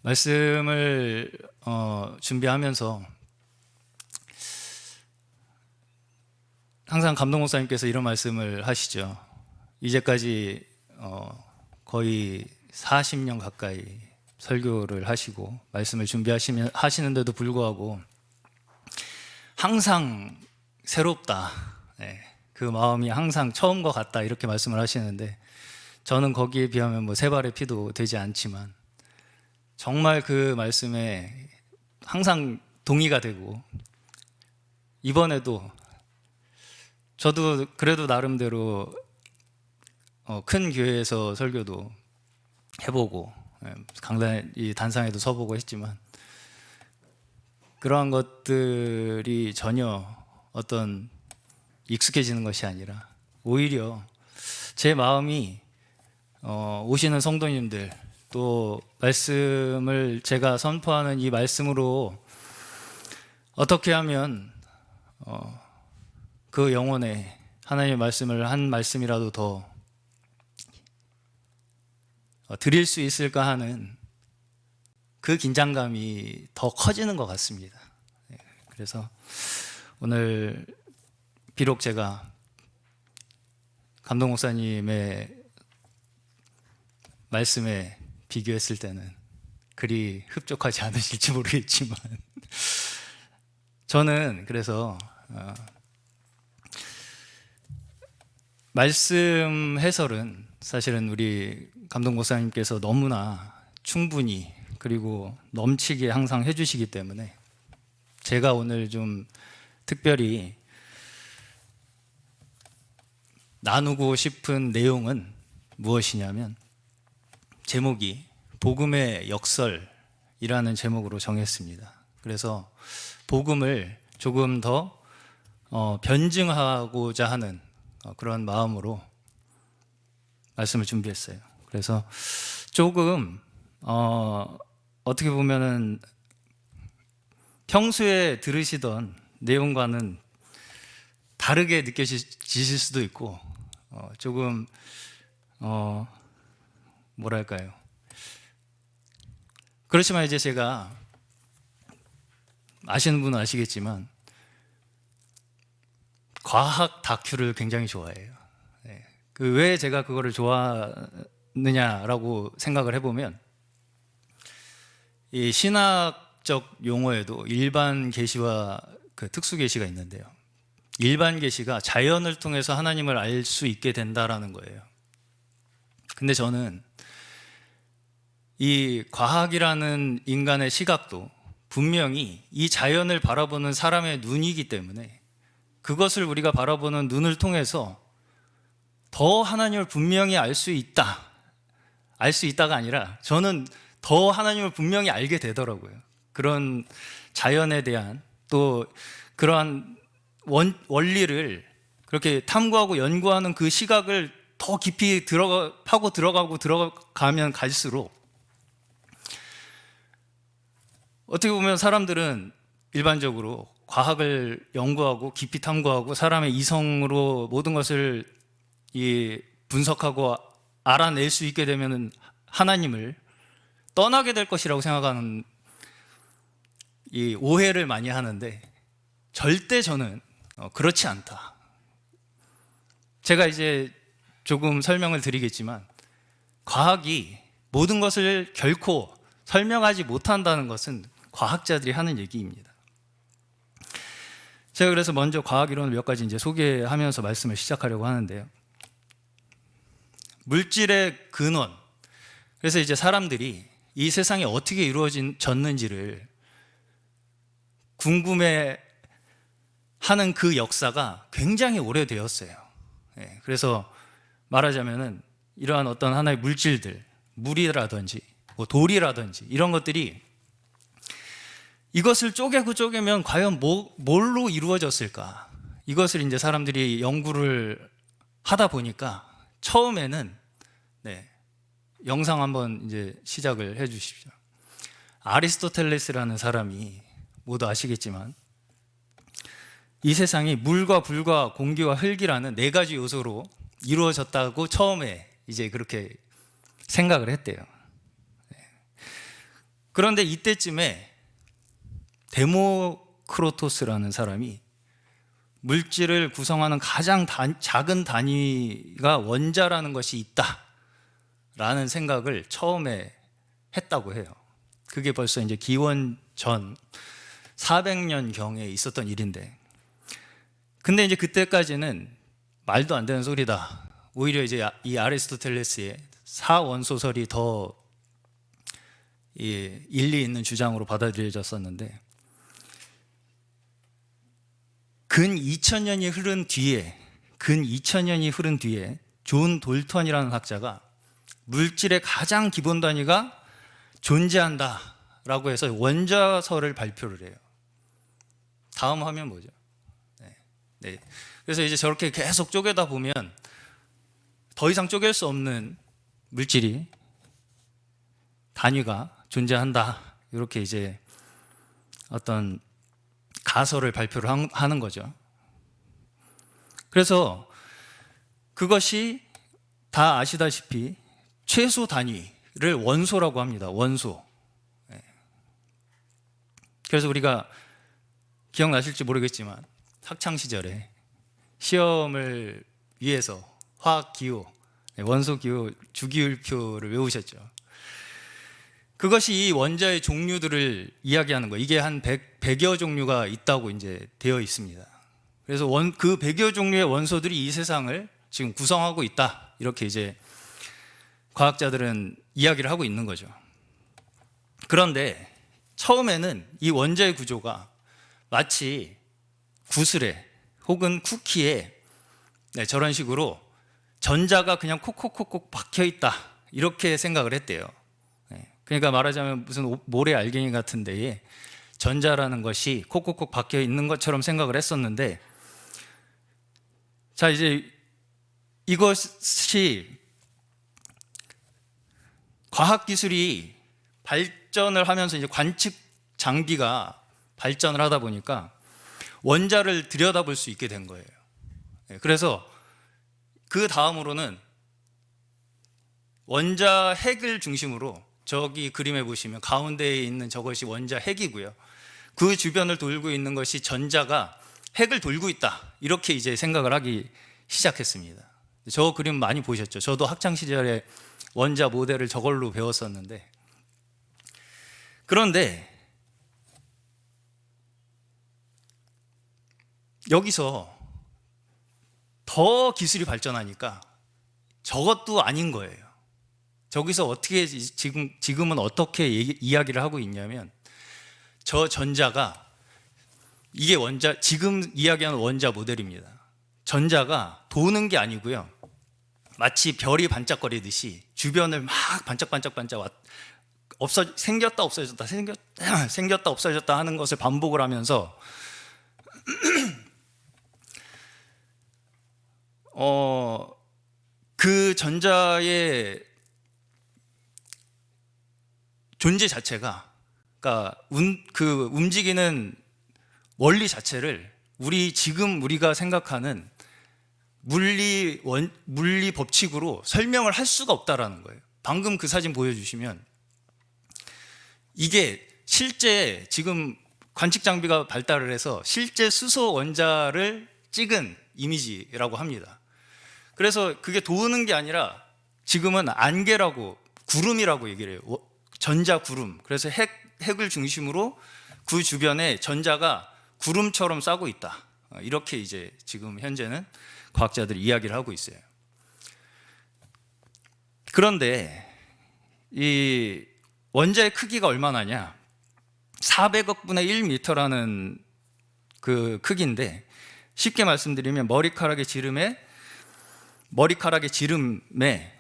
말씀을 준비하면서 항상 감독 목사님께서 이런 말씀을 하시죠. 이제까지 거의 40년 가까이 설교를 하시고 말씀을 하시는데도 불구하고 항상 새롭다. 네, 그 마음이 항상 처음과 같다 이렇게 말씀을 하시는데, 저는 거기에 비하면 뭐 세 발의 피도 되지 않지만 정말 그 말씀에 항상 동의가 되고, 이번에도 저도 그래도 나름대로 큰 교회에서 설교도 해보고 강단 이 단상에도 서보고 했지만 그러한 것들이 전혀 어떤 익숙해지는 것이 아니라 오히려 제 마음이 오시는 성도님들, 또 말씀을 제가 선포하는 이 말씀으로 어떻게 하면 그 영혼에 하나님의 말씀을 한 말씀이라도 더 드릴 수 있을까 하는 그 긴장감이 더 커지는 것 같습니다. 그래서 오늘 비록 제가 감독 목사님의 말씀에 비교했을 때는 그리 흡족하지 않으실지 모르겠지만 저는 그래서 말씀 해설은 사실은 우리 감독 목사님께서 너무나 충분히 그리고 넘치게 항상 해주시기 때문에 제가 오늘 좀 특별히 나누고 싶은 내용은 무엇이냐면, 제목이 복음의 역설이라는 제목으로 정했습니다. 그래서 복음을 조금 더 변증하고자 하는 그런 마음으로 말씀을 준비했어요. 그래서 조금 어떻게 보면은 평소에 들으시던 내용과는 다르게 느껴지실 수도 있고 조금 뭐랄까요, 그렇지만 이제 제가 아시는 분은 아시겠지만 과학 다큐를 굉장히 좋아해요. 그 왜 제가 그거를 좋아하느냐라고 생각을 해보면, 이 신학적 용어에도 일반 계시와 그 특수 계시가 있는데요. 일반 계시가 자연을 통해서 하나님을 알 수 있게 된다라는 거예요. 근데 저는 이 과학이라는 인간의 시각도 분명히 이 자연을 바라보는 사람의 눈이기 때문에 그것을 우리가 바라보는 눈을 통해서 더 하나님을 분명히 알 수 있다. 알 수 있다가 아니라 저는 더 하나님을 분명히 알게 되더라고요. 그런 자연에 대한 또 그러한 원리를 그렇게 탐구하고 연구하는 그 시각을 더 깊이 들어가면 갈수록 어떻게 보면 사람들은 일반적으로 과학을 연구하고 깊이 탐구하고 사람의 이성으로 모든 것을 분석하고 알아낼 수 있게 되면 하나님을 떠나게 될 것이라고 생각하는 이 오해를 많이 하는데, 절대 저는 그렇지 않다. 제가 이제 조금 설명을 드리겠지만 과학이 모든 것을 결코 설명하지 못한다는 것은 과학자들이 하는 얘기입니다. 제가 그래서 먼저 과학 이론을 몇 가지 이제 소개하면서 말씀을 시작하려고 하는데요. 물질의 근원. 그래서 이제 사람들이 이 세상이 어떻게 이루어졌는지를 궁금해 하는 그 역사가 굉장히 오래되었어요. 그래서 말하자면은 이러한 어떤 하나의 물질들, 물이라든지 뭐 돌이라든지 이런 것들이 이것을 쪼개면 과연 뭘로 이루어졌을까? 이것을 이제 사람들이 연구를 하다 보니까 처음에는 영상 한번 이제 시작을 해 주십시오. 아리스토텔레스라는 사람이 모두 아시겠지만 이 세상이 물과 불과 공기와 흙이라는 네 가지 요소로 이루어졌다고 처음에 이제 그렇게 생각을 했대요. 그런데 이때쯤에 데모크리토스라는 사람이 물질을 구성하는 가장 작은 단위가 원자라는 것이 있다라는 생각을 처음에 했다고 해요. 그게 벌써 이제 기원 전 400년 경에 있었던 일인데, 근데 이제 그때까지는 말도 안 되는 소리다. 오히려 이제 이 아리스토텔레스의 사원소설이 더 일리 있는 주장으로 받아들여졌었는데, 근 2000년이 흐른 뒤에 존 돌턴이라는 학자가 물질의 가장 기본 단위가 존재한다라고 해서 원자설을 발표를 해요. 다음 화면 뭐죠? 네. 그래서 이제 저렇게 계속 쪼개다 보면 더 이상 쪼갤 수 없는 물질이 단위가 존재한다, 이렇게 이제 어떤 가설을 발표를 하는 거죠. 그래서 그것이 다 아시다시피 최소 단위를 원소라고 합니다. 원소. 그래서 우리가 기억나실지 모르겠지만 학창 시절에 시험을 위해서 화학 기호, 원소 기호, 주기율표를 외우셨죠. 그것이 이 원자의 종류들을 이야기하는 거예요. 이게 한 100여 종류가 있다고 이제 되어 있습니다. 그래서 그 100여 종류의 원소들이 이 세상을 지금 구성하고 있다, 이렇게 이제 과학자들은 이야기를 하고 있는 거죠. 그런데 처음에는 이 원자의 구조가 마치 구슬에 혹은 쿠키에 저런 식으로 전자가 그냥 콕콕콕콕 박혀 있다, 이렇게 생각을 했대요. 그러니까 말하자면 무슨 모래 알갱이 같은 데에 전자라는 것이 콕콕콕 박혀 있는 것처럼 생각을 했었는데, 자, 이제 이것이 과학기술이 발전을 하면서 이제 관측 장비가 발전을 하다 보니까 원자를 들여다볼 수 있게 된 거예요. 그래서 그 다음으로는 원자 핵을 중심으로, 저기 그림에 보시면 가운데에 있는 저것이 원자 핵이고요, 그 주변을 돌고 있는 것이 전자가 핵을 돌고 있다, 이렇게 이제 생각을 하기 시작했습니다. 저 그림 많이 보셨죠? 저도 학창 시절에 원자 모델을 저걸로 배웠었는데, 그런데 여기서 더 기술이 발전하니까 저것도 아닌 거예요. 저기서 어떻게 지금은 어떻게 이야기를 하고 있냐면, 저 전자가, 이게 지금 이야기하는 원자 모델입니다. 전자가 도는 게 아니고요, 마치 별이 반짝거리듯이 주변을 막 반짝반짝반짝 생겼다 없어졌다, 생겼다 없어졌다 하는 것을 반복을 하면서 그 전자의 존재 자체가, 그러니까 그 움직이는 원리 자체를 지금 우리가 생각하는 물리 법칙으로 설명을 할 수가 없다라는 거예요. 방금 그 사진 보여주시면 이게 실제 지금 관측 장비가 발달을 해서 실제 수소 원자를 찍은 이미지라고 합니다. 그래서 그게 도는 게 아니라 지금은 안개라고, 구름이라고 얘기를 해요. 전자 구름. 그래서 핵을 중심으로 그 주변에 전자가 구름처럼 싸고 있다, 이렇게 이제 지금 현재는 과학자들이 이야기를 하고 있어요. 그런데 이 원자의 크기가 얼마나냐? 400억 분의 1m라는 그 크기인데, 쉽게 말씀드리면 머리카락의 지름에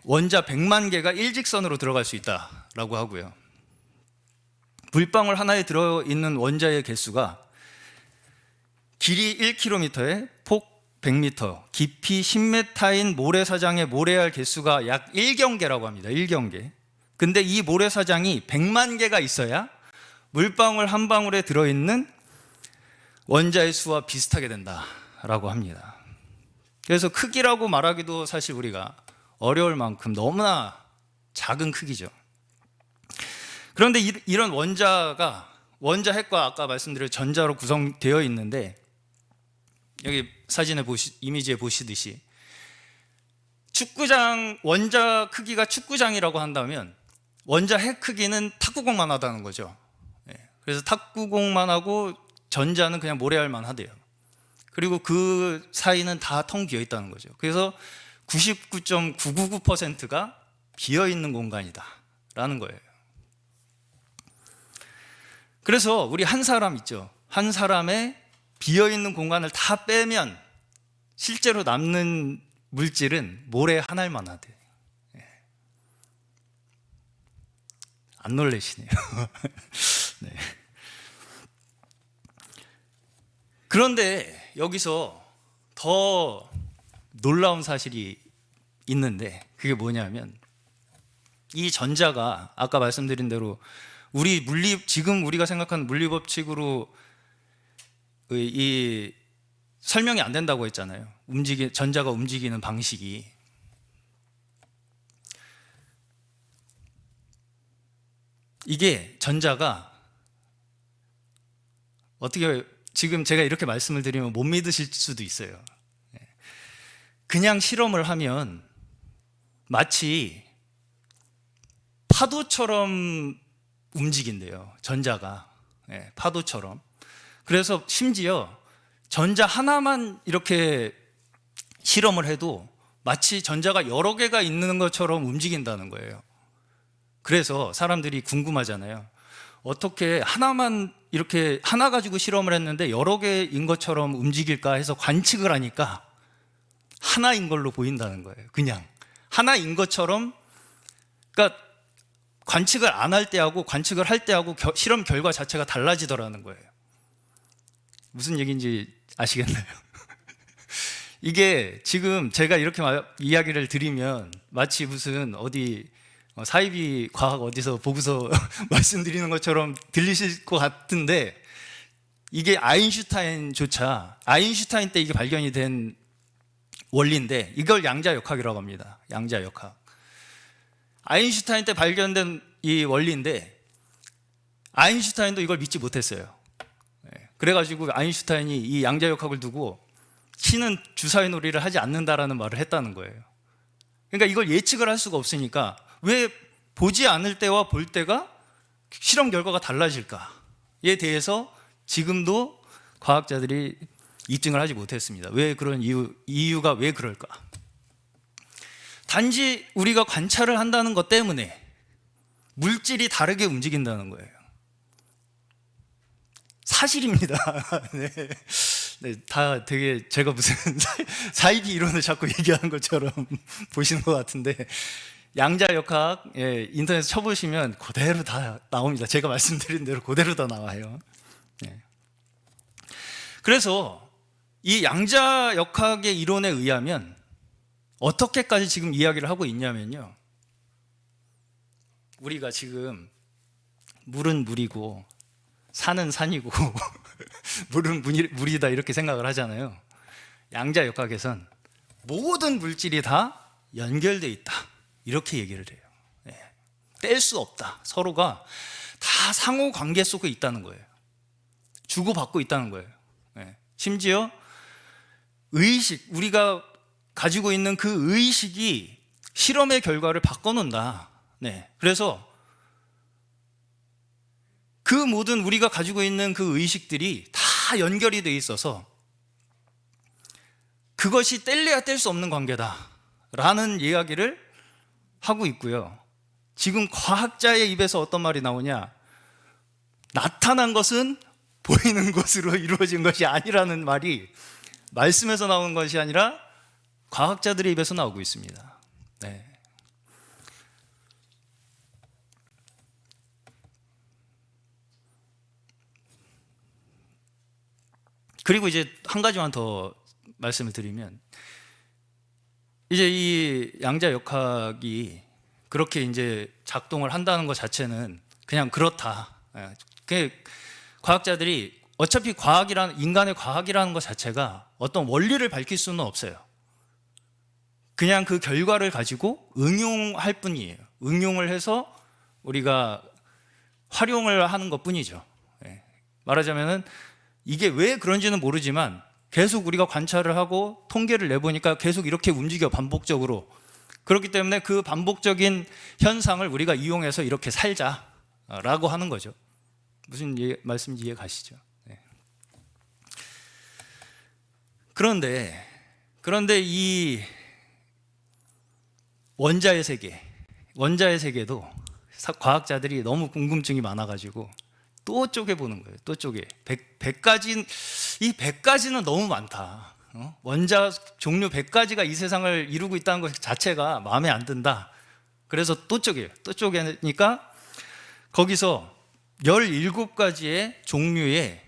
원자 100만 개가 일직선으로 들어갈 수 있다라고 하고요. 물방울 하나에 들어있는 원자의 개수가 길이 1km에 폭 100m, 깊이 10m인 모래사장의 모래알 개수가 약 1경계라고 합니다. 1경계. 근데 이 모래사장이 100만 개가 있어야 물방울 한 방울에 들어있는 원자의 수와 비슷하게 된다라고 합니다. 그래서 크기라고 말하기도 사실 우리가 어려울 만큼 너무나 작은 크기죠. 그런데 이런 원자핵과 아까 말씀드린 전자로 구성되어 있는데, 여기 사진에 이미지에 보시듯이 축구장 원자 크기가 축구장이라고 한다면 원자핵 크기는 탁구공만 하다는 거죠. 그래서 탁구공만 하고 전자는 그냥 모래알만 하대요. 그리고 그 사이는 다 텅 비어 있다는 거죠. 그래서 99.999%가 비어 있는 공간이다 라는 거예요. 그래서 우리 한 사람 있죠. 한 사람의 비어 있는 공간을 다 빼면 실제로 남는 물질은 모래 한 알만 하대. 안 놀라시네요. 네. 그런데 여기서 더 놀라운 사실이 있는데, 그게 뭐냐면 이 전자가 아까 말씀드린 대로 지금 우리가 생각하는 물리 법칙으로 이 설명이 안 된다고 했잖아요. 전자가 움직이는 방식이. 이게 전자가 어떻게, 지금 제가 이렇게 말씀을 드리면 못 믿으실 수도 있어요. 그냥 실험을 하면 마치 파도처럼 움직인대요. 전자가. 파도처럼. 그래서 심지어 전자 하나만 이렇게 실험을 해도 마치 전자가 여러 개가 있는 것처럼 움직인다는 거예요. 그래서 사람들이 궁금하잖아요. 어떻게 하나만 이렇게 하나 가지고 실험을 했는데 여러 개인 것처럼 움직일까 해서 관측을 하니까 하나인 걸로 보인다는 거예요. 그냥 하나인 것처럼. 그러니까 관측을 안 할 때하고 관측을 할 때하고 실험 결과 자체가 달라지더라는 거예요. 무슨 얘기인지 아시겠나요? 이게 지금 제가 이렇게 이야기를 드리면 마치 무슨 어디 사이비 과학 어디서 보고서 말씀드리는 것처럼 들리실 것 같은데, 이게 아인슈타인 때 이게 발견이 된 원리인데, 이걸 양자역학이라고 합니다. 양자역학. 아인슈타인 때 발견된 이 원리인데 아인슈타인도 이걸 믿지 못했어요. 그래가지고 아인슈타인이 이 양자역학을 두고 신은 주사위 놀이를 하지 않는다라는 말을 했다는 거예요. 그러니까 이걸 예측을 할 수가 없으니까 왜 보지 않을 때와 볼 때가 실험 결과가 달라질까에 대해서 지금도 과학자들이 입증을 하지 못했습니다. 왜 그런 이유가 왜 그럴까? 단지 우리가 관찰을 한다는 것 때문에 물질이 다르게 움직인다는 거예요. 사실입니다. 네. 네, 다 되게 제가 무슨 사이비 이론을 자꾸 얘기하는 것처럼 보시는 것 같은데, 양자역학 인터넷 쳐보시면 그대로 다 나옵니다. 제가 말씀드린 대로 그대로 다 나와요. 네. 그래서 이 양자역학의 이론에 의하면 어떻게까지 지금 이야기를 하고 있냐면요, 우리가 지금 물은 물이고 산은 산이고 물은 물이다 이렇게 생각을 하잖아요. 양자역학에선 모든 물질이 다 연결되어 있다 이렇게 얘기를 해요. 뗄 수 없다. 서로가 다 상호 관계 속에 있다는 거예요. 주고받고 있다는 거예요. 심지어 의식, 우리가 가지고 있는 그 의식이 실험의 결과를 바꿔놓는다. 그래서 그 모든 우리가 가지고 있는 그 의식들이 다 연결이 돼 있어서 그것이 뗄래야 뗄 수 없는 관계다라는 이야기를 하고 있고요. 지금 과학자의 입에서 어떤 말이 나오냐? 나타난 것은 보이는 것으로 이루어진 것이 아니라는 말이 말씀에서 나오는 것이 아니라 과학자들의 입에서 나오고 있습니다. 그리고 이제 한 가지만 더 말씀을 드리면, 이제 이 양자역학이 그렇게 이제 작동을 한다는 것 자체는 그냥 그렇다. 과학자들이 어차피 인간의 과학이라는 것 자체가 어떤 원리를 밝힐 수는 없어요. 그냥 그 결과를 가지고 응용할 뿐이에요. 응용을 해서 우리가 활용을 하는 것뿐이죠. 말하자면은 이게 왜 그런지는 모르지만 계속 우리가 관찰을 하고 통계를 내보니까 계속 이렇게 움직여, 반복적으로. 그렇기 때문에 그 반복적인 현상을 우리가 이용해서 이렇게 살자라고 하는 거죠. 무슨 말씀인지 이해 가시죠? 그런데 이 원자의 세계도 과학자들이 너무 궁금증이 많아가지고 또 쪼개보는 거예요. 또 쪼개. 100가지는 너무 많다. 원자 종류 100가지가 이 세상을 이루고 있다는 것 자체가 마음에 안 든다. 그래서 또 쪼개요. 또 쪼개니까 거기서 17가지의 종류의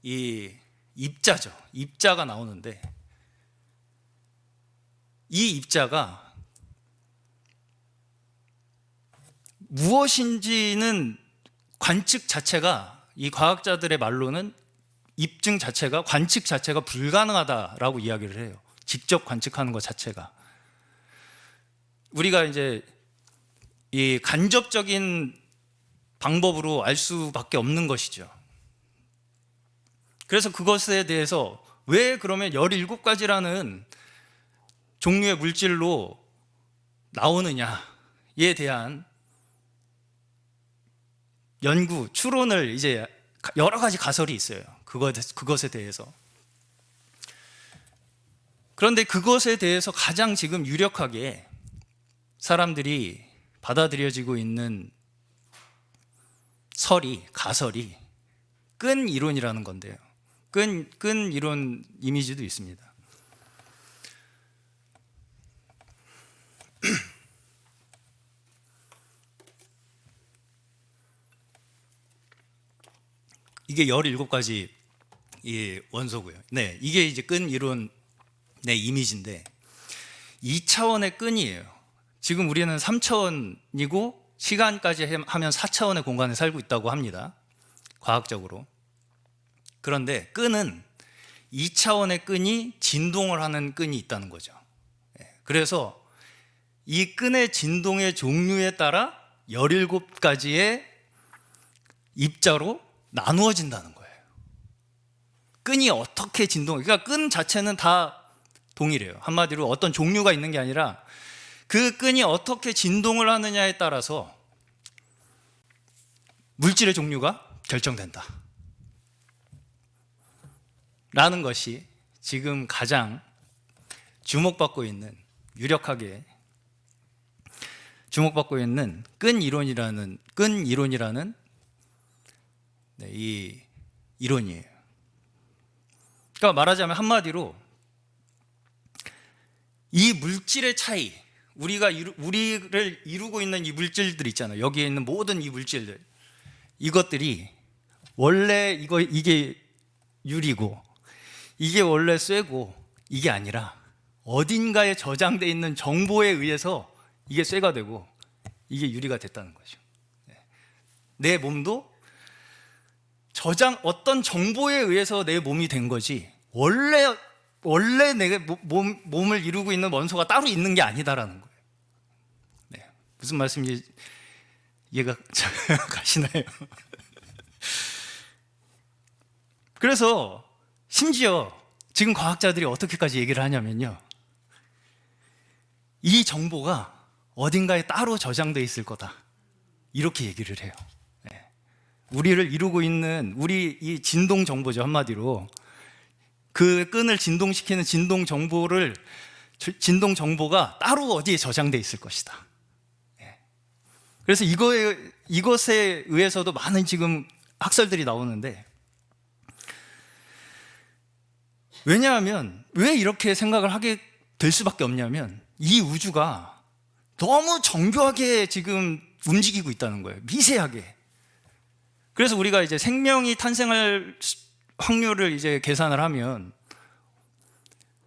이 입자가 나오는데, 이 입자가 무엇인지는 관측 자체가, 이 과학자들의 말로는 입증 자체가, 관측 자체가 불가능하다라고 이야기를 해요. 직접 관측하는 것 자체가. 우리가 이제 이 간접적인 방법으로 알 수밖에 없는 것이죠. 그래서 그것에 대해서 왜 그러면 17가지라는 종류의 물질로 나오느냐에 대한 연구, 추론을 이제 여러 가지 가설이 있어요. 그것에 대해서. 그런데 그것에 대해서 가장 지금 유력하게 사람들이 받아들여지고 있는 가설이 끈 이론이라는 건데요. 끈 이론 이미지도 있습니다. 이게 17가지 이 원소고요. 네, 이게 이제 끈 이론의 이미지인데 2차원의 끈이에요. 지금 우리는 3차원이고 시간까지 하면 4차원의 공간에 살고 있다고 합니다. 과학적으로. 그런데 끈은 2차원의 끈이 진동을 하는 끈이 있다는 거죠. 그래서 이 끈의 진동의 종류에 따라 17가지의 입자로 나누어진다는 거예요. 끈이 어떻게 그러니까 끈 자체는 다 동일해요. 한마디로 어떤 종류가 있는 게 아니라 그 끈이 어떻게 진동을 하느냐에 따라서 물질의 종류가 결정된다 라는 것이 지금 가장 주목받고 있는, 유력하게 주목받고 있는 끈 이론이라는 이 이론이에요. 그러니까 말하자면 한마디로 이 물질의 차이, 우리를 이루고 있는 이 물질들 있잖아요. 여기에 있는 모든 이 물질들, 이것들이 원래 이게 유리고 이게 원래 쇠고 이게 아니라 어딘가에 저장되어 있는 정보에 의해서 이게 쇠가 되고 이게 유리가 됐다는 거죠. 내 몸도 어떤 정보에 의해서 내 몸이 된 거지 원래 내 몸을 이루고 있는 원소가 따로 있는 게 아니다라는 거예요. 네. 무슨 말씀인지 이해가 가시나요? 그래서 심지어 지금 과학자들이 어떻게까지 얘기를 하냐면요, 이 정보가 어딘가에 따로 저장되어 있을 거다, 이렇게 얘기를 해요. 네. 우리를 이루고 있는 이 진동 정보죠. 한마디로 그 끈을 진동시키는 진동 정보가 따로 어디에 저장되어 있을 것이다. 네. 그래서 이것에 의해서도 많은 지금 학설들이 나오는데, 왜냐하면 왜 이렇게 생각을 하게 될 수밖에 없냐면 이 우주가 너무 정교하게 지금 움직이고 있다는 거예요. 미세하게. 그래서 우리가 이제 생명이 탄생할 확률을 이제 계산을 하면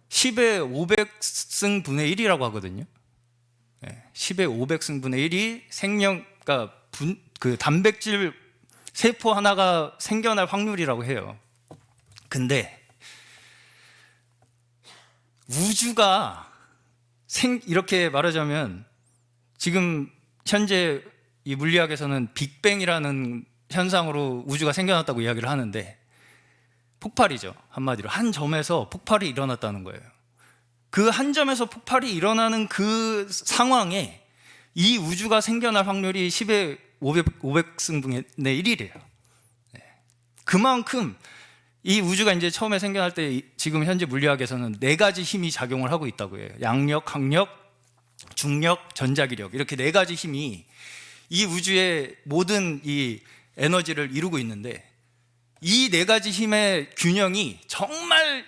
10의 500승분의 1이라고 하거든요. 10의 500승분의 1이 그러니까 그 단백질 세포 하나가 생겨날 확률이라고 해요. 근데 우주가 이렇게 말하자면 지금 현재 이 물리학에서는 빅뱅이라는 현상으로 우주가 생겨났다고 이야기를 하는데, 폭발이죠. 한마디로 한 점에서 폭발이 일어났다는 거예요. 그 한 점에서 폭발이 일어나는 그 상황에 이 우주가 생겨날 확률이 10의 500승분의 1이래요. 그만큼 이 우주가 이제 처음에 생겨날 때 지금 현재 물리학에서는 4가지 힘이 작용을 하고 있다고 해요. 양력, 항력, 중력, 전자기력, 이렇게 4가지 힘이 이 우주의 모든 이 에너지를 이루고 있는데, 이 4가지 힘의 균형이 정말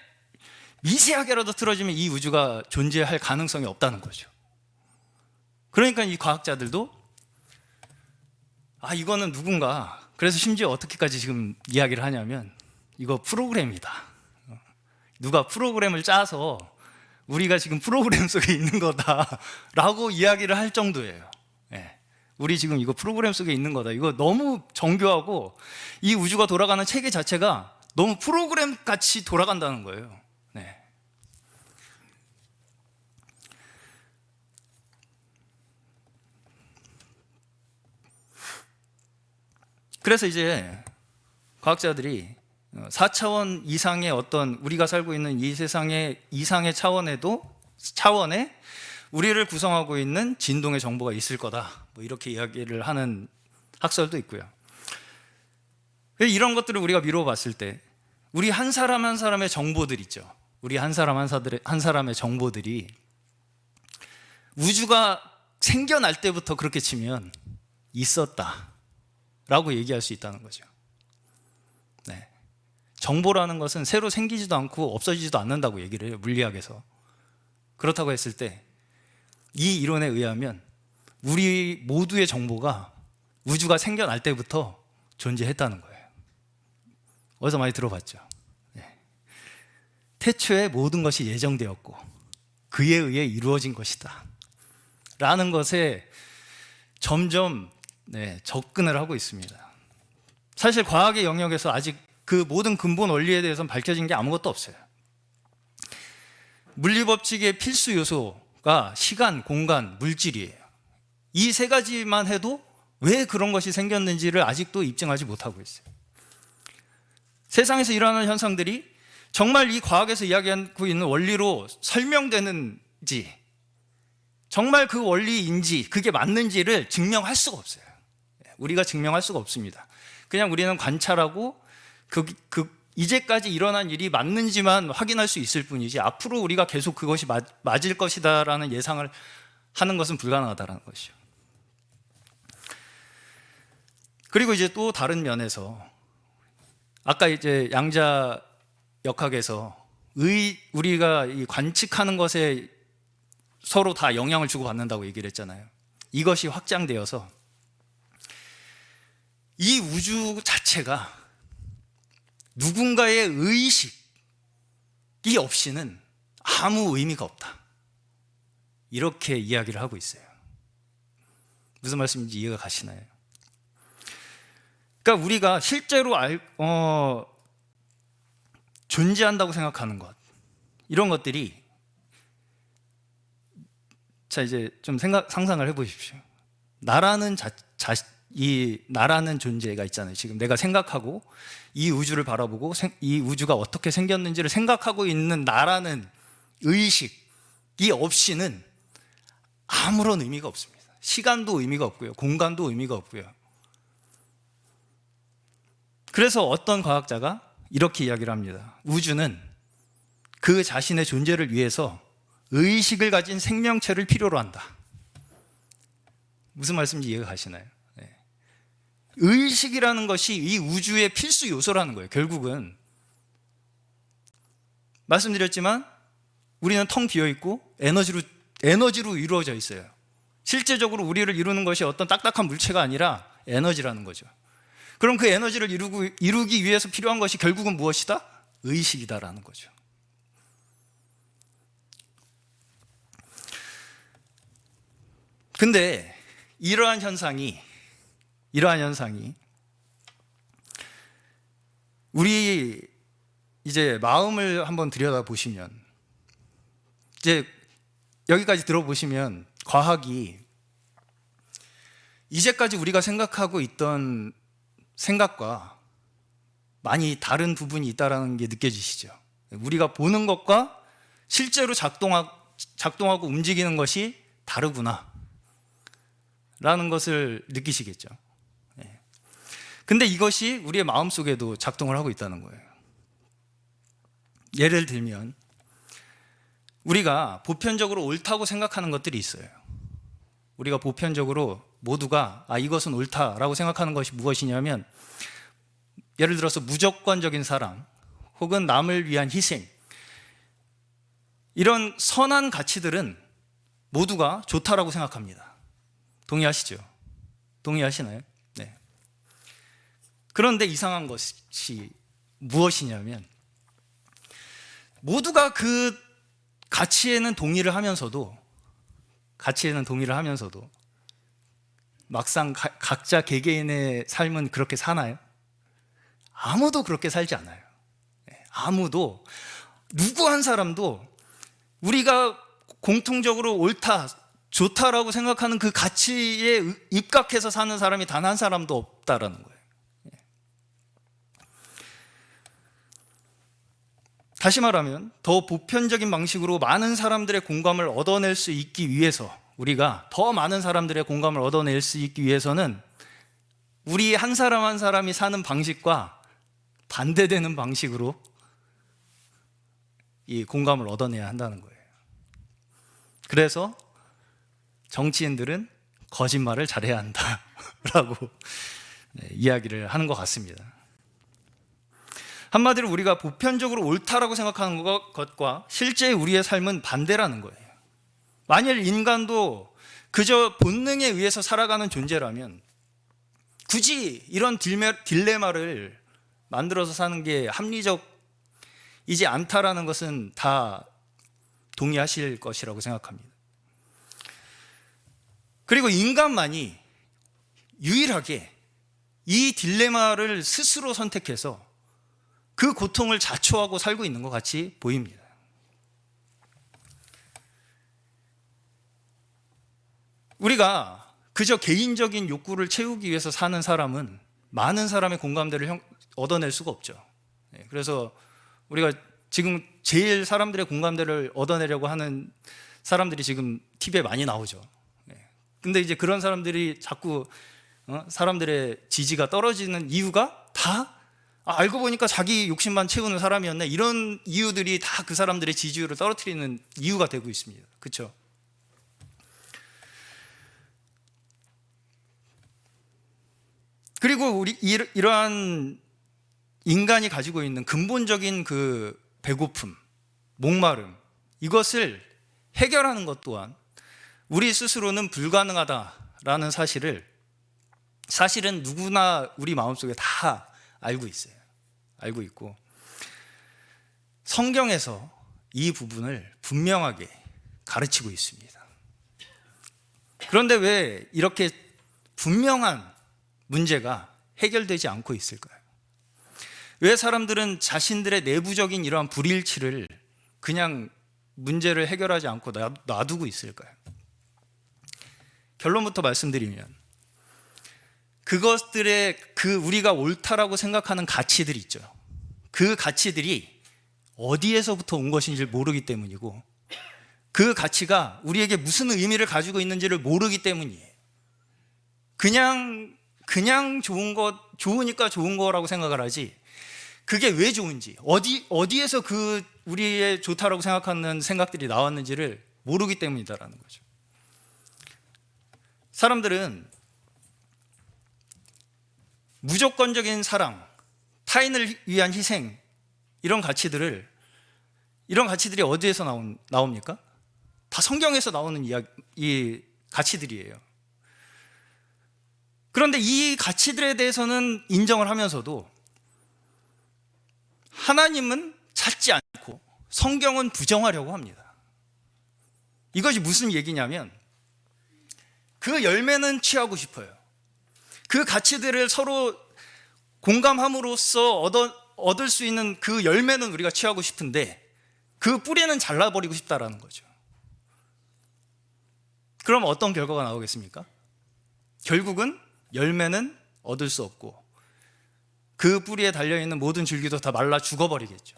미세하게라도 틀어지면 이 우주가 존재할 가능성이 없다는 거죠. 그러니까 이 과학자들도 이거는 누군가, 그래서 심지어 어떻게까지 지금 이야기를 하냐면, 이거 프로그램이다. 누가 프로그램을 짜서 우리가 지금 프로그램 속에 있는 거다라고 이야기를 할 정도예요. 우리 지금 이거 프로그램 속에 있는 거다. 이거 너무 정교하고, 이 우주가 돌아가는 체계 자체가 너무 프로그램 같이 돌아간다는 거예요. 그래서 이제 과학자들이 4차원 이상의 어떤 우리가 살고 있는 이 세상의 이상의 차원에 우리를 구성하고 있는 진동의 정보가 있을 거다, 뭐 이렇게 이야기를 하는 학설도 있고요. 이런 것들을 우리가 미루어 봤을 때 우리 한 사람 한 사람의 정보들 있죠. 우리 한 사람 한 사람의 정보들이 우주가 생겨날 때부터 그렇게 치면 있었다라고 얘기할 수 있다는 거죠. 정보라는 것은 새로 생기지도 않고 없어지지도 않는다고 얘기를 해요, 물리학에서. 그렇다고 했을 때 이 이론에 의하면 우리 모두의 정보가 우주가 생겨날 때부터 존재했다는 거예요. 어디서 많이 들어봤죠? 태초에 모든 것이 예정되었고 그에 의해 이루어진 것이다 라는 것에 점점 접근을 하고 있습니다. 사실 과학의 영역에서 아직 그 모든 근본 원리에 대해서는 밝혀진 게 아무것도 없어요. 물리법칙의 필수 요소가 시간, 공간, 물질이에요. 이 3가지만 해도 왜 그런 것이 생겼는지를 아직도 입증하지 못하고 있어요. 세상에서 일어나는 현상들이 정말 이 과학에서 이야기하고 있는 원리로 설명되는지, 정말 그 원리인지 그게 맞는지를 증명할 수가 없어요. 우리가 증명할 수가 없습니다. 그냥 우리는 관찰하고 이제까지 일어난 일이 맞는지만 확인할 수 있을 뿐이지, 앞으로 우리가 계속 그것이 맞을 것이다라는 예상을 하는 것은 불가능하다는 것이죠. 그리고 이제 또 다른 면에서, 아까 이제 양자역학에서 우리가 이 관측하는 것에 서로 다 영향을 주고받는다고 얘기를 했잖아요. 이것이 확장되어서 이 우주 자체가 누군가의 의식이 없이는 아무 의미가 없다, 이렇게 이야기를 하고 있어요. 무슨 말씀인지 이해가 가시나요? 그러니까 우리가 실제로 존재한다고 생각하는 것, 이런 것들이, 자 이제 좀 상상을 해보십시오. 이 나라는 존재가 있잖아요. 지금 내가 생각하고 이 우주를 바라보고 이 우주가 어떻게 생겼는지를 생각하고 있는 나라는 의식이 없이는 아무런 의미가 없습니다. 시간도 의미가 없고요, 공간도 의미가 없고요. 그래서 어떤 과학자가 이렇게 이야기를 합니다. 우주는 그 자신의 존재를 위해서 의식을 가진 생명체를 필요로 한다. 무슨 말씀인지 이해가 가시나요? 의식이라는 것이 이 우주의 필수 요소라는 거예요. 결국은 말씀드렸지만 우리는 텅 비어 있고 에너지로 이루어져 있어요. 실제적으로 우리를 이루는 것이 어떤 딱딱한 물체가 아니라 에너지라는 거죠. 그럼 그 에너지를 이루기 위해서 필요한 것이 결국은 무엇이다? 의식이다라는 거죠. 근데 이러한 현상이 우리 이제 마음을 한번 들여다보시면, 이제 여기까지 들어보시면 과학이 이제까지 우리가 생각하고 있던 생각과 많이 다른 부분이 있다는 게 느껴지시죠? 우리가 보는 것과 실제로 작동하고 움직이는 것이 다르구나 라는 것을 느끼시겠죠. 근데 이것이 우리의 마음속에도 작동을 하고 있다는 거예요. 예를 들면 우리가 보편적으로 옳다고 생각하는 것들이 있어요. 우리가 보편적으로 모두가 이것은 옳다라고 생각하는 것이 무엇이냐면, 예를 들어서 무조건적인 사랑 혹은 남을 위한 희생, 이런 선한 가치들은 모두가 좋다라고 생각합니다. 동의하시죠? 동의하시나요? 네. 그런데 이상한 것이 무엇이냐면, 모두가 그 가치에는 동의를 하면서도 막상 각자 개개인의 삶은 그렇게 사나요? 아무도 그렇게 살지 않아요. 아무도, 누구 한 사람도 우리가 공통적으로 옳다, 좋다라고 생각하는 그 가치에 입각해서 사는 사람이 단 한 사람도 없다라는 거예요. 다시 말하면 더 보편적인 방식으로 많은 사람들의 공감을 얻어낼 수 있기 위해서, 우리가 더 많은 사람들의 공감을 얻어낼 수 있기 위해서는 우리 한 사람 한 사람이 사는 방식과 반대되는 방식으로 이 공감을 얻어내야 한다는 거예요. 그래서 정치인들은 거짓말을 잘해야 한다라고 이야기를 하는 것 같습니다. 한마디로 우리가 보편적으로 옳다라고 생각하는 것과 실제 우리의 삶은 반대라는 거예요. 만일 인간도 그저 본능에 의해서 살아가는 존재라면 굳이 이런 딜레마를 만들어서 사는 게 합리적이지 않다라는 것은 다 동의하실 것이라고 생각합니다. 그리고 인간만이 유일하게 이 딜레마를 스스로 선택해서 그 고통을 자초하고 살고 있는 것 같이 보입니다. 우리가 그저 개인적인 욕구를 채우기 위해서 사는 사람은 많은 사람의 공감대를 얻어낼 수가 없죠. 그래서 우리가 지금 제일 사람들의 공감대를 얻어내려고 하는 사람들이 지금 TV에 많이 나오죠. 근데 이제 그런 사람들이 자꾸 사람들의 지지가 떨어지는 이유가 다 알고 보니까 자기 욕심만 채우는 사람이었네, 이런 이유들이 다 그 사람들의 지지율을 떨어뜨리는 이유가 되고 있습니다. 그렇죠? 그리고 우리 이러한 인간이 가지고 있는 근본적인 그 배고픔, 목마름, 이것을 해결하는 것 또한 우리 스스로는 불가능하다라는 사실은 누구나 우리 마음속에 다 알고 있어요. 알고 있고, 성경에서 이 부분을 분명하게 가르치고 있습니다. 그런데 왜 이렇게 분명한 문제가 해결되지 않고 있을까요? 왜 사람들은 자신들의 내부적인 이러한 불일치를 그냥 문제를 해결하지 않고 놔두고 있을까요? 결론부터 말씀드리면, 그것들의 우리가 옳다라고 생각하는 가치들이 있죠. 그 가치들이 어디에서부터 온 것인지 모르기 때문이고, 그 가치가 우리에게 무슨 의미를 가지고 있는지를 모르기 때문이에요. 그냥 좋으니까 좋은 거라고 생각을 하지, 그게 왜 좋은지, 어디에서 우리의 좋다라고 생각하는 생각들이 나왔는지를 모르기 때문이다라는 거죠. 사람들은 무조건적인 사랑, 타인을 위한 희생, 이런 가치들이 어디에서 나옵니까? 다 성경에서 나오는 이 가치들이에요. 그런데 이 가치들에 대해서는 인정을 하면서도 하나님은 찾지 않고 성경은 부정하려고 합니다. 이것이 무슨 얘기냐면, 그 열매는 취하고 싶어요. 그 가치들을 서로 공감함으로써 얻을 수 있는 그 열매는 우리가 취하고 싶은데 그 뿌리는 잘라버리고 싶다라는 거죠. 그럼 어떤 결과가 나오겠습니까? 결국은 열매는 얻을 수 없고 그 뿌리에 달려있는 모든 줄기도 다 말라 죽어버리겠죠.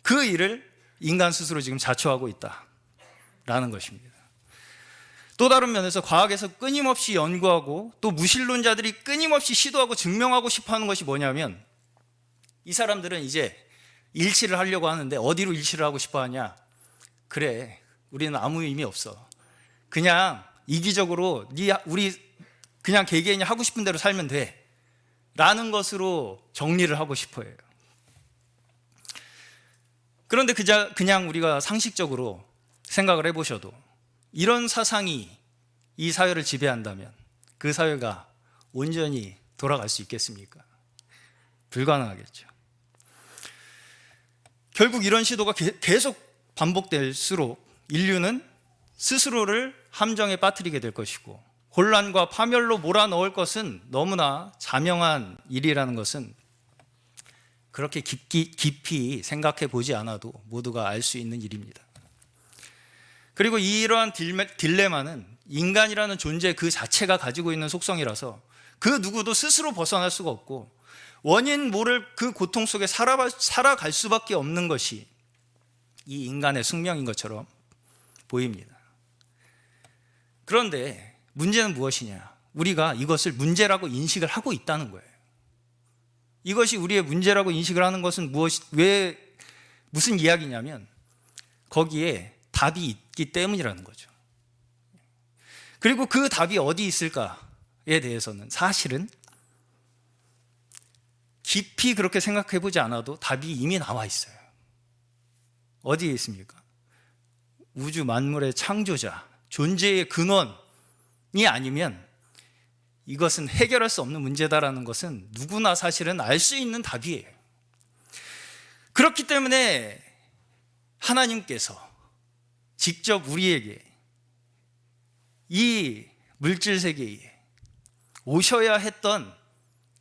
그 일을 인간 스스로 지금 자초하고 있다라는 것입니다. 또 다른 면에서 과학에서 끊임없이 연구하고 또 무신론자들이 끊임없이 시도하고 증명하고 싶어하는 것이 뭐냐면, 이 사람들은 이제 일치를 하려고 하는데 어디로 일치를 하고 싶어 하냐? 그래, 우리는 아무 의미 없어. 그냥 이기적으로 우리 그냥 개개인이 하고 싶은 대로 살면 돼 라는 것으로 정리를 하고 싶어 해요. 그런데 그냥 우리가 상식적으로 생각을 해보셔도 이런 사상이 이 사회를 지배한다면 그 사회가 온전히 돌아갈 수 있겠습니까? 불가능하겠죠. 결국 이런 시도가 계속 반복될수록 인류는 스스로를 함정에 빠뜨리게 될 것이고, 혼란과 파멸로 몰아넣을 것은 너무나 자명한 일이라는 것은 그렇게 깊이 생각해 보지 않아도 모두가 알 수 있는 일입니다. 그리고 이러한 딜레마는 인간이라는 존재 그 자체가 가지고 있는 속성이라서 그 누구도 스스로 벗어날 수가 없고, 원인 모를 그 고통 속에 살아갈 수밖에 없는 것이 이 인간의 숙명인 것처럼 보입니다. 그런데 문제는 무엇이냐? 우리가 이것을 문제라고 인식을 하고 있다는 거예요. 이것이 우리의 문제라고 인식을 하는 것은 무슨 이야기냐면 거기에 답이 있기 때문이라는 거죠. 그리고 그 답이 어디 있을까에 대해서는 사실은 깊이 그렇게 생각해 보지 않아도 답이 이미 나와 있어요. 어디에 있습니까? 우주 만물의 창조자, 존재의 근원이 아니면 이것은 해결할 수 없는 문제다라는 것은 누구나 사실은 알 수 있는 답이에요. 그렇기 때문에 하나님께서 직접 우리에게 이 물질 세계에 오셔야 했던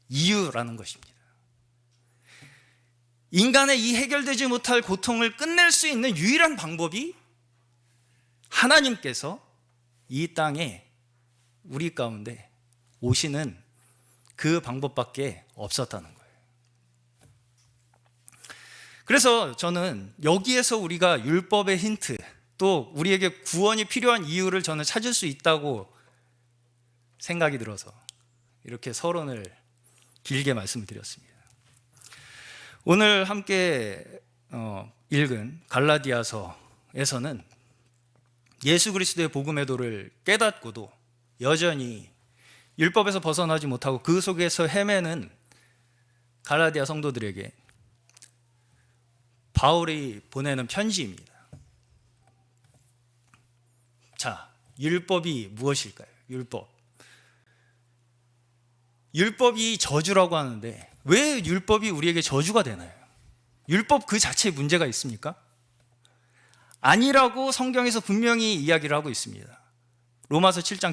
이유라는 것입니다. 인간의 이 해결되지 못할 고통을 끝낼 수 있는 유일한 방법이 하나님께서 이 땅에 우리 가운데 오시는 그 방법밖에 없었다는 거예요. 그래서 저는 여기에서 우리가 율법의 힌트, 또 우리에게 구원이 필요한 이유를 저는 찾을 수 있다고 생각이 들어서 이렇게 서론을 길게 말씀을 드렸습니다. 오늘 함께 읽은 갈라디아서에서는 예수 그리스도의 복음의 도를 깨닫고도 여전히 율법에서 벗어나지 못하고 그 속에서 헤매는 갈라디아 성도들에게 바울이 보내는 편지입니다. 자, 율법이 무엇일까요? 율법이 저주라고 하는데 왜 율법이 우리에게 저주가 되나요? 율법 그 자체에 문제가 있습니까? 아니라고 성경에서 분명히 이야기를 하고 있습니다. 로마서 7장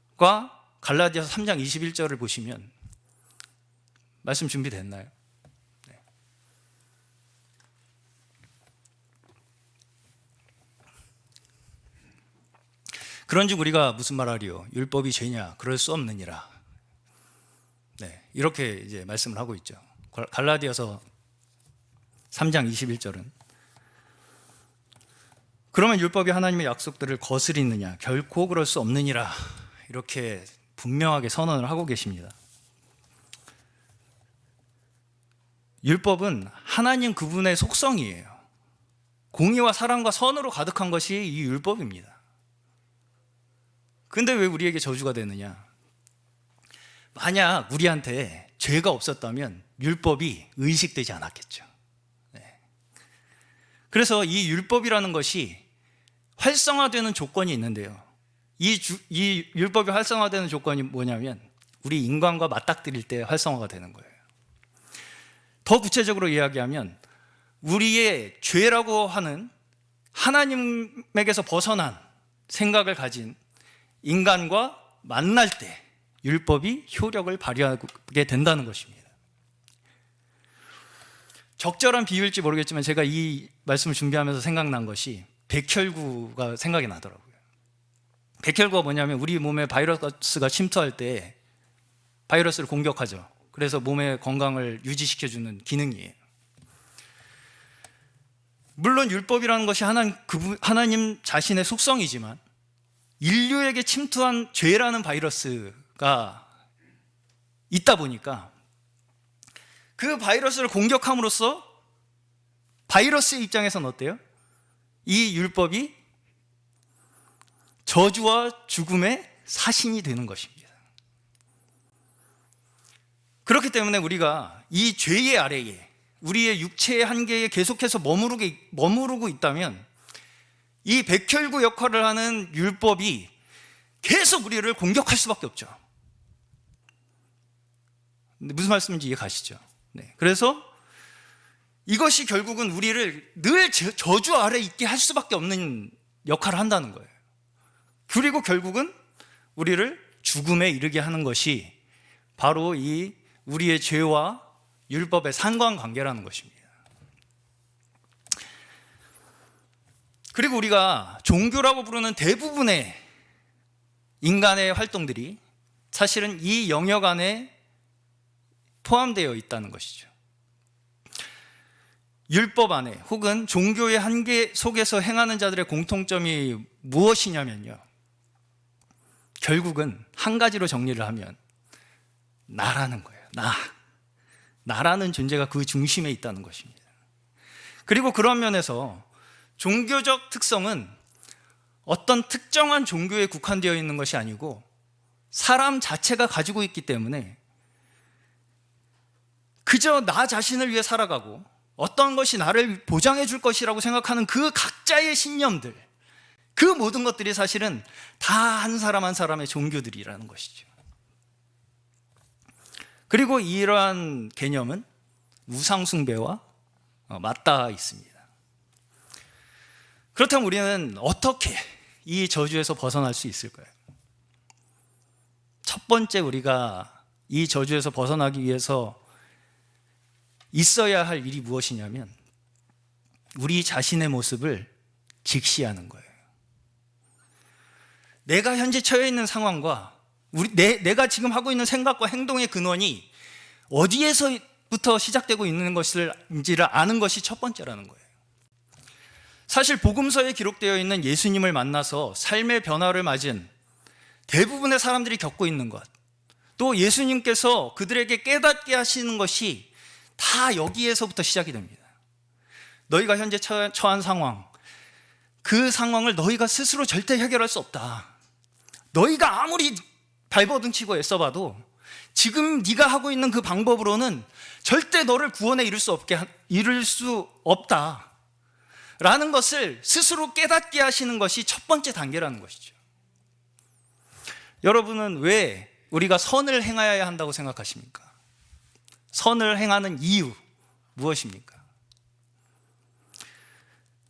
7절과 갈라디아서 3장 21절을 보시면 말씀 준비됐나요? 네. 그런즉 우리가 무슨 말하리요? 율법이 죄냐? 그럴 수 없느니라. 네, 이렇게 이제 말씀을 하고 있죠. 갈라디아서 3장 21절은 그러면 율법이 하나님의 약속들을 거스리느냐? 결코 그럴 수 없느니라. 이렇게 분명하게 선언을 하고 계십니다. 율법은 하나님 그분의 속성이에요. 공의와 사랑과 선으로 가득한 것이 이 율법입니다. 근데 왜 우리에게 저주가 되느냐? 만약 우리한테 죄가 없었다면 율법이 의식되지 않았겠죠. 네. 그래서 이 율법이라는 것이 활성화되는 조건이 있는데요. 이 율법이 활성화되는 조건이 뭐냐면 우리 인간과 맞닥뜨릴 때 활성화가 되는 거예요. 더 구체적으로 이야기하면 우리의 죄라고 하는 하나님에게서 벗어난 생각을 가진 인간과 만날 때 율법이 효력을 발휘하게 된다는 것입니다. 적절한 비유일지 모르겠지만 제가 이 말씀을 준비하면서 생각난 것이 백혈구가 생각이 나더라고요. 백혈구가 뭐냐면 우리 몸에 바이러스가 침투할 때 바이러스를 공격하죠. 그래서 몸의 건강을 유지시켜주는 기능이에요. 물론 율법이라는 것이 하나님 자신의 속성이지만 인류에게 침투한 죄라는 바이러스가 있다 보니까 그 바이러스를 공격함으로써 바이러스의 입장에서는 어때요? 이 율법이 저주와 죽음의 사신이 되는 것입니다. 그렇기 때문에 우리가 이 죄의 아래에 우리의 육체의 한계에 계속해서 머무르고 있다면 이 백혈구 역할을 하는 율법이 계속 우리를 공격할 수밖에 없죠. 무슨 말씀인지 이해 가시죠? 네. 그래서 이것이 결국은 우리를 늘 저주 아래 있게 할 수밖에 없는 역할을 한다는 거예요. 그리고 결국은 우리를 죽음에 이르게 하는 것이 바로 이 우리의 죄와 율법의 상관관계라는 것입니다. 그리고 우리가 종교라고 부르는 대부분의 인간의 활동들이 사실은 이 영역 안에 포함되어 있다는 것이죠. 율법 안에 혹은 종교의 한계 속에서 행하는 자들의 공통점이 무엇이냐면요, 결국은 한 가지로 정리를 하면 나라는 거예요. 나라는 존재가 그 중심에 있다는 것입니다. 그리고 그런 면에서 종교적 특성은 어떤 특정한 종교에 국한되어 있는 것이 아니고 사람 자체가 가지고 있기 때문에 그저 나 자신을 위해 살아가고 어떤 것이 나를 보장해 줄 것이라고 생각하는 그 각자의 신념들, 그 모든 것들이 사실은 다 한 사람 한 사람의 종교들이라는 것이죠. 그리고 이러한 개념은 우상숭배와 맞닿아 있습니다. 그렇다면 우리는 어떻게 이 저주에서 벗어날 수 있을까요? 첫 번째, 우리가 이 저주에서 벗어나기 위해서 있어야 할 일이 무엇이냐면 우리 자신의 모습을 직시하는 거예요. 내가 현재 처해 있는 상황과 내가 지금 하고 있는 생각과 행동의 근원이 어디에서부터 시작되고 있는 것인지를 아는 것이 첫 번째라는 거예요. 사실 복음서에 기록되어 있는 예수님을 만나서 삶의 변화를 맞은 대부분의 사람들이 겪고 있는 것, 또 예수님께서 그들에게 깨닫게 하시는 것이 다 여기에서부터 시작이 됩니다. 너희가 현재 처한 상황, 그 상황을 너희가 스스로 절대 해결할 수 없다. 너희가 아무리 발버둥 치고 애써봐도 지금 네가 하고 있는 그 방법으로는 절대 너를 구원에 이룰 수 없다 라는 것을 스스로 깨닫게 하시는 것이 첫 번째 단계라는 것이죠. 여러분은 왜 우리가 선을 행하여야 한다고 생각하십니까? 선을 행하는 이유 무엇입니까?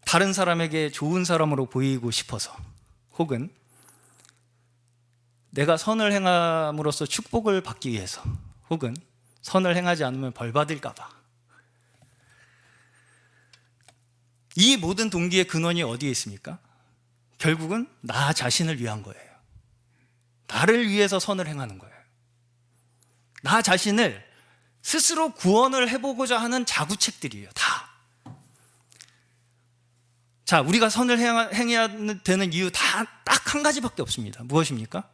다른 사람에게 좋은 사람으로 보이고 싶어서, 혹은 내가 선을 행함으로써 축복을 받기 위해서, 혹은 선을 행하지 않으면 벌 받을까 봐. 이 모든 동기의 근원이 어디에 있습니까? 결국은 나 자신을 위한 거예요. 나를 위해서 선을 행하는 거예요. 나 자신을 스스로 구원을 해보고자 하는 자구책들이에요, 다. 자, 우리가 선을 행해야 되는 이유 다 딱 한 가지밖에 없습니다. 무엇입니까?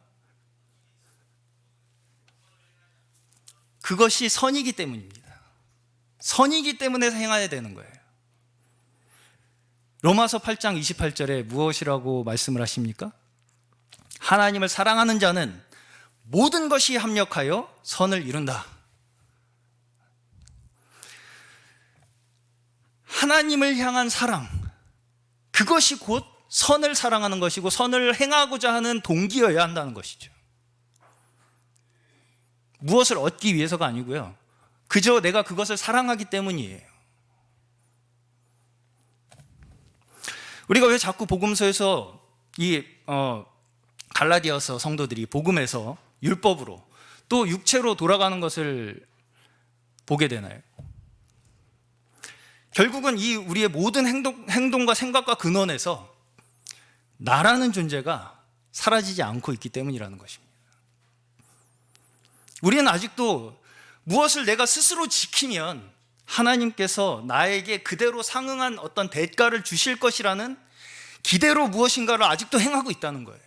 그것이 선이기 때문입니다. 선이기 때문에 행해야 되는 거예요. 로마서 8장 28절에 무엇이라고 말씀을 하십니까? 하나님을 사랑하는 자는 모든 것이 합력하여 선을 이룬다. 하나님을 향한 사랑, 그것이 곧 선을 사랑하는 것이고 선을 행하고자 하는 동기여야 한다는 것이죠. 무엇을 얻기 위해서가 아니고요, 그저 내가 그것을 사랑하기 때문이에요. 우리가 왜 자꾸 복음서에서 이 갈라디아서 성도들이 복음에서 율법으로 또 육체로 돌아가는 것을 보게 되나요? 결국은 이 우리의 모든 행동과 생각과 근원에서 나라는 존재가 사라지지 않고 있기 때문이라는 것입니다. 우리는 아직도 무엇을 내가 스스로 지키면 하나님께서 나에게 그대로 상응한 어떤 대가를 주실 것이라는 기대로 무엇인가를 아직도 행하고 있다는 거예요.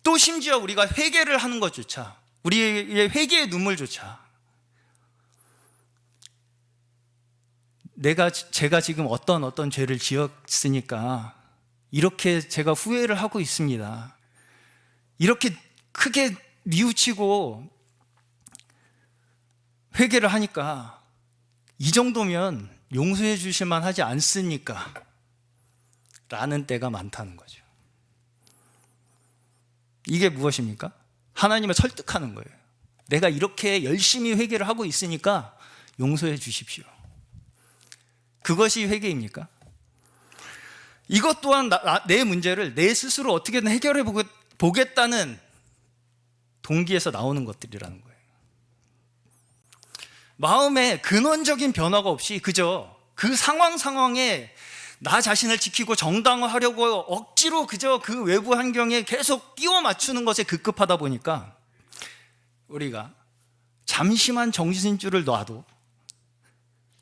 또 심지어 우리가 회개를 하는 것조차, 우리의 회개의 눈물조차 제가 지금 어떤 죄를 지었으니까 이렇게 제가 후회를 하고 있습니다. 이렇게 크게 뉘우치고 회개를 하니까 이 정도면 용서해 주실 만하지 않습니까? 라는 때가 많다는 거죠. 이게 무엇입니까? 하나님을 설득하는 거예요. 내가 이렇게 열심히 회개를 하고 있으니까 용서해 주십시오. 그것이 회개입니까? 이것 또한 내 문제를 내 스스로 어떻게든 해결해 보겠다는 동기에서 나오는 것들이라는 거예요. 마음에 근원적인 변화가 없이 그저 그 상황에 나 자신을 지키고 정당화하려고 억지로 그저 그 외부 환경에 계속 끼워 맞추는 것에 급급하다 보니까 우리가 잠시만 정신줄을 놔도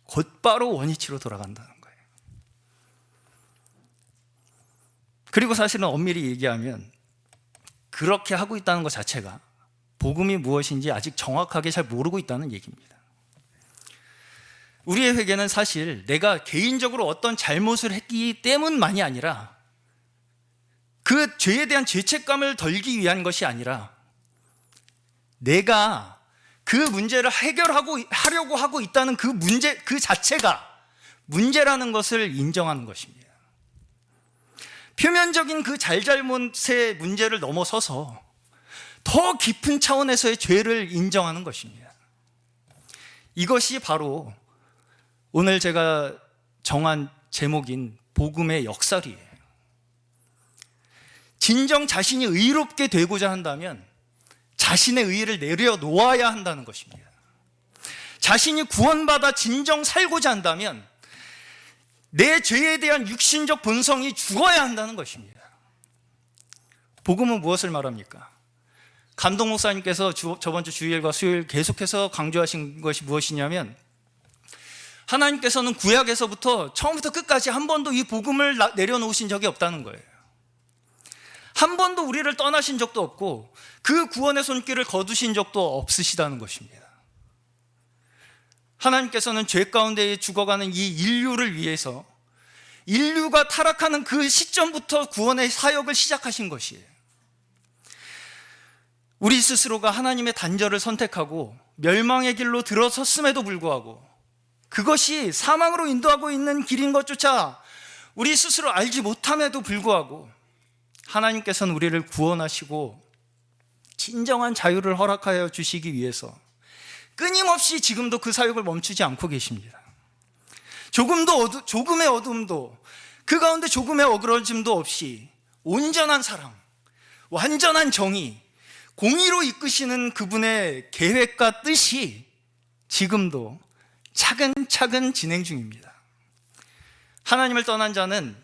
곧바로 원위치로 돌아간다는 거예요. 그리고 사실은 엄밀히 얘기하면 그렇게 하고 있다는 것 자체가 복음이 무엇인지 아직 정확하게 잘 모르고 있다는 얘기입니다. 우리의 회개는 사실 내가 개인적으로 어떤 잘못을 했기 때문만이 아니라 그 죄에 대한 죄책감을 덜기 위한 것이 아니라 내가 그 문제를 하려고 하고 있다는 그 문제 그 자체가 문제라는 것을 인정하는 것입니다. 표면적인 그 잘잘못의 문제를 넘어서서 더 깊은 차원에서의 죄를 인정하는 것입니다. 이것이 바로 오늘 제가 정한 제목인 복음의 역설이에요. 진정 자신이 의롭게 되고자 한다면 자신의 의의를 내려놓아야 한다는 것입니다. 자신이 구원받아 진정 살고자 한다면 내 죄에 대한 육신적 본성이 죽어야 한다는 것입니다. 복음은 무엇을 말합니까? 감독 목사님께서 저번 주 주일과 수요일 계속해서 강조하신 것이 무엇이냐면 하나님께서는 구약에서부터 처음부터 끝까지 한 번도 이 복음을 내려놓으신 적이 없다는 거예요. 한 번도 우리를 떠나신 적도 없고 그 구원의 손길을 거두신 적도 없으시다는 것입니다. 하나님께서는 죄 가운데 죽어가는 이 인류를 위해서 인류가 타락하는 그 시점부터 구원의 사역을 시작하신 것이에요. 우리 스스로가 하나님의 단절을 선택하고 멸망의 길로 들어섰음에도 불구하고 그것이 사망으로 인도하고 있는 길인 것조차 우리 스스로 알지 못함에도 불구하고 하나님께서는 우리를 구원하시고 진정한 자유를 허락하여 주시기 위해서 끊임없이 지금도 그 사역을 멈추지 않고 계십니다. 조금의 어둠도 그 가운데 조금의 어그러짐도 없이 온전한 사랑, 완전한 정의, 공의로 이끄시는 그분의 계획과 뜻이 지금도 차근차근 진행 중입니다. 하나님을 떠난 자는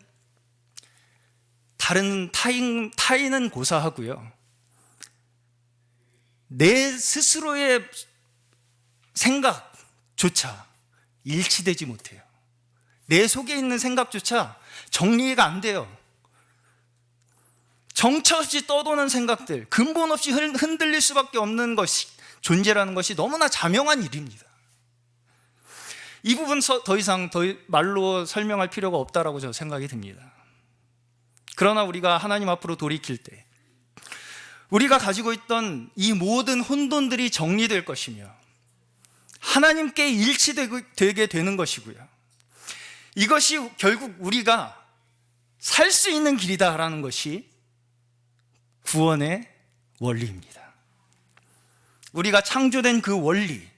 다른 타인은 고사하고요, 내 스스로의 생각조차 일치되지 못해요. 내 속에 있는 생각조차 정리가 안 돼요. 정처 없이 떠도는 생각들, 근본 없이 흔들릴 수밖에 없는 것이 존재라는 것이 너무나 자명한 일입니다. 이 부분 더 이상 말로 설명할 필요가 없다라고 저는 생각이 듭니다. 그러나 우리가 하나님 앞으로 돌이킬 때 우리가 가지고 있던 이 모든 혼돈들이 정리될 것이며 하나님께 일치되게 되는 것이고요, 이것이 결국 우리가 살 수 있는 길이다라는 것이 구원의 원리입니다. 우리가 창조된 그 원리,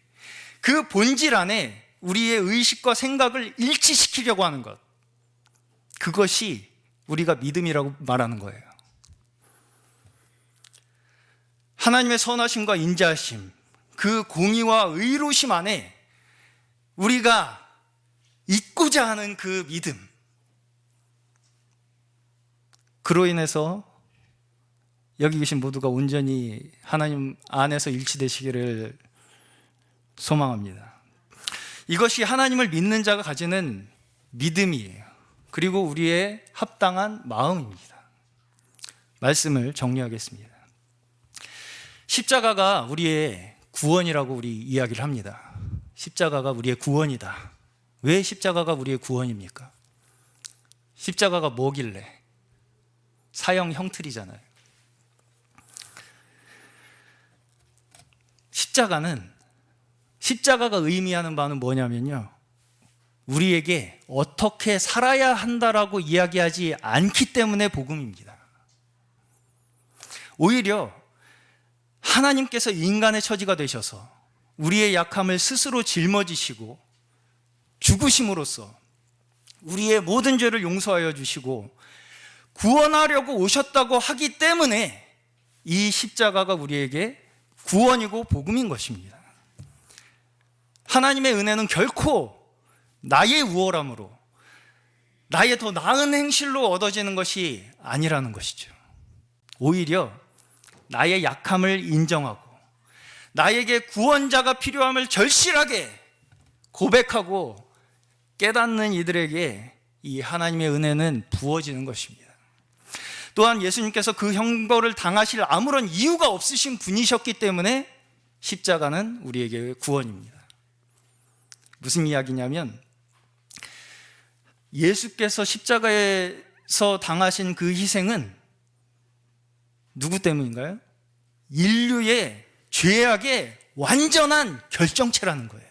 그 본질 안에 우리의 의식과 생각을 일치시키려고 하는 것, 그것이 우리가 믿음이라고 말하는 거예요. 하나님의 선하심과 인자하심, 그 공의와 의로심 안에 우리가 잊고자 하는 그 믿음, 그로 인해서 여기 계신 모두가 온전히 하나님 안에서 일치되시기를 소망합니다. 이것이 하나님을 믿는 자가 가지는 믿음이에요. 그리고 우리의 합당한 마음입니다. 말씀을 정리하겠습니다. 십자가가 우리의 구원이라고 우리 이야기를 합니다. 십자가가 우리의 구원이다. 왜 십자가가 우리의 구원입니까? 십자가가 뭐길래? 사형 형틀이잖아요. 십자가가 의미하는 바는 뭐냐면요, 우리에게 어떻게 살아야 한다라고 이야기하지 않기 때문에 복음입니다. 오히려 하나님께서 인간의 처지가 되셔서 우리의 약함을 스스로 짊어지시고 죽으심으로써 우리의 모든 죄를 용서하여 주시고 구원하려고 오셨다고 하기 때문에 이 십자가가 우리에게 구원이고 복음인 것입니다. 하나님의 은혜는 결코 나의 우월함으로, 나의 더 나은 행실로 얻어지는 것이 아니라는 것이죠. 오히려 나의 약함을 인정하고 나에게 구원자가 필요함을 절실하게 고백하고 깨닫는 이들에게 이 하나님의 은혜는 부어지는 것입니다. 또한 예수님께서 그 형벌을 당하실 아무런 이유가 없으신 분이셨기 때문에 십자가는 우리에게 구원입니다. 무슨 이야기냐면, 예수께서 십자가에서 당하신 그 희생은 누구 때문인가요? 인류의 죄악의 완전한 결정체라는 거예요.